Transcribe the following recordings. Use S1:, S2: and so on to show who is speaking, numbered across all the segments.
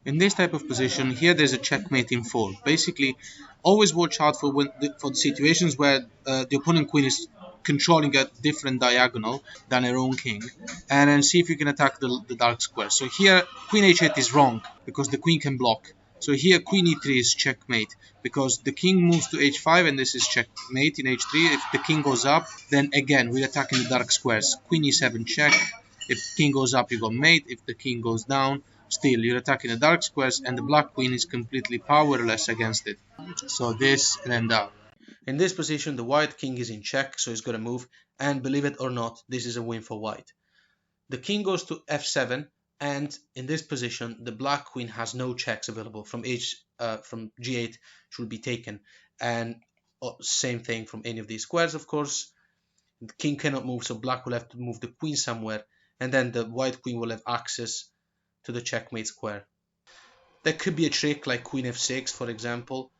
S1: In this type of position, here there's a checkmate in 4. Basically, always watch out for for the situations where the opponent queen is controlling a different diagonal than her own king, and then see if you can attack the dark square. So here, queen h8 is wrong because the queen can block. So here, queen e3 is checkmate because the king moves to h5 and this is checkmate in h3. If the king goes up, then again we're attacking the dark squares. Queen e7 check. If king goes up, you got mate. If the king goes down, still you're attacking the dark squares, and the black queen is completely powerless against it. So this and then that. In this position, the white king is in check, so he's got to move. And believe it or not, this is a win for white. The king goes to f7, and in this position, the black queen has no checks available. From g8 should be taken, and same thing from any of these squares, of course. The king cannot move, so black will have to move the queen somewhere, and then the white queen will have access to the checkmate square. There could be a trick like queen f6, for example.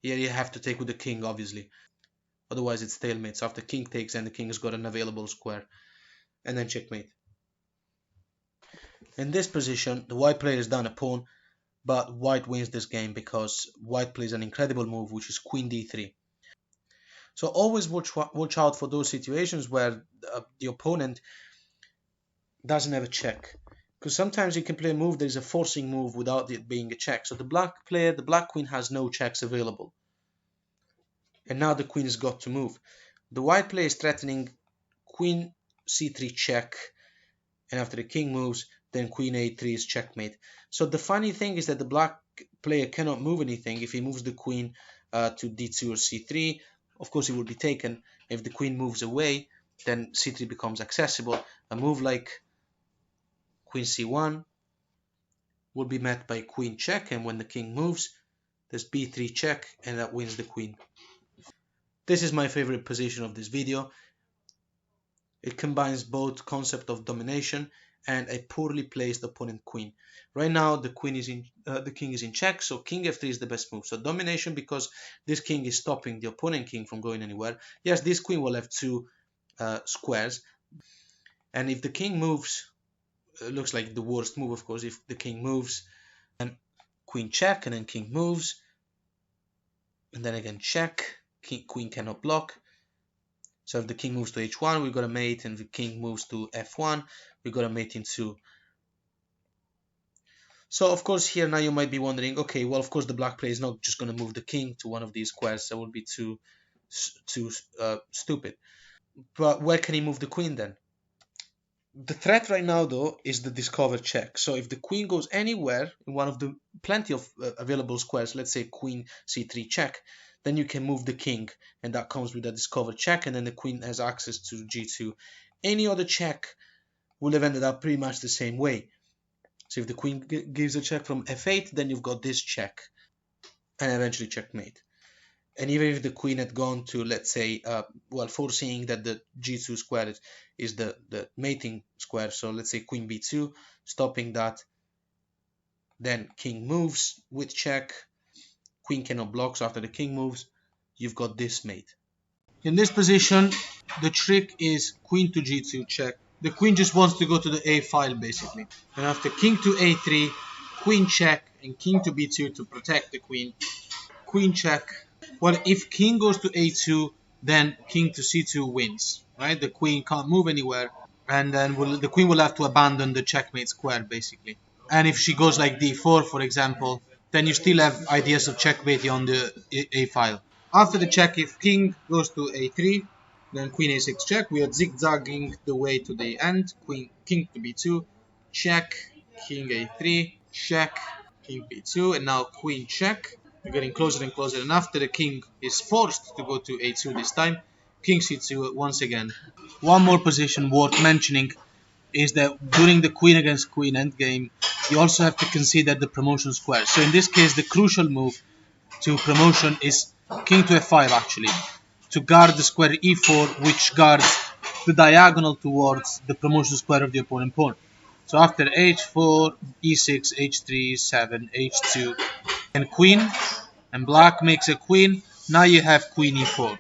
S1: Here you have to take with the king, obviously. Otherwise it's stalemate. So after king takes, and the king has got an available square. And then checkmate. In this position, the white player is down a pawn, but white wins this game because white plays an incredible move, which is queen d3. So always watch out for those situations where the opponent doesn't have a check. Because sometimes you can play a move that is a forcing move without it being a check. So the black player, the black queen has no checks available. And now the queen has got to move. The white player is threatening queen c3 check. And after the king moves, then queen a3 is checkmate. So the funny thing is that the black player cannot move anything. If he moves the queen to d2 or c3, of course it will be taken. If the queen moves away, then c3 becomes accessible. A move like queen c1 will be met by queen check, and when the king moves, there's b3 check, and that wins the queen. This is my favorite position of this video. It combines both concept of domination and a poorly placed opponent queen. Right now the king is in check, so king f3 is the best move. So domination because this king is stopping the opponent king from going anywhere. Yes, this queen will have two squares, and if the king moves, looks like the worst move, of course. If the king moves, then queen check, and then king moves, and then again check. Queen cannot block. So if the king moves to h1, we've got a mate, and if the king moves to f1, we've got a mate in 2. So of course here now you might be wondering, okay, well of course the black player is not just going to move the king to one of these squares. That would be too stupid. But where can he move the queen then? The threat right now, though, is the discover check. So if the queen goes anywhere in one of the plenty of available squares, let's say queen c3 check, then you can move the king, and that comes with a discover check, and then the queen has access to g2. Any other check would have ended up pretty much the same way. So if the queen gives a check from f8, then you've got this check, and eventually checkmate. And even if the queen had gone to, let's say, well, foreseeing that the g2 square is the mating square, so let's say queen b2, stopping that, then king moves with check, queen cannot block, so after the king moves, you've got this mate. In this position, the trick is queen to g2 check. The queen just wants to go to the a file, basically. And after king to a3, queen check, and king to b2 to protect the queen, queen check. Well, if king goes to a2, then king to c2 wins, right? The queen can't move anywhere, and then the queen will have to abandon the checkmate square, basically. And if she goes like d4, for example, then you still have ideas of checkmating on the a file. After the check, if king goes to a3, then queen a6 check. We are zigzagging the way to the end. King to b2, check, king a3, check, king b2, and now queen check. We're getting closer and closer, and after the king is forced to go to a2 this time, king c2 once again. One more position worth mentioning is that during the queen against queen endgame, you also have to consider the promotion square. So in this case, the crucial move to promotion is king to f5, actually, to guard the square e4, which guards the diagonal towards the promotion square of the opponent pawn. So after h4, e6, h3, 7, h2, and queen, and black makes a queen, now you have queen e4.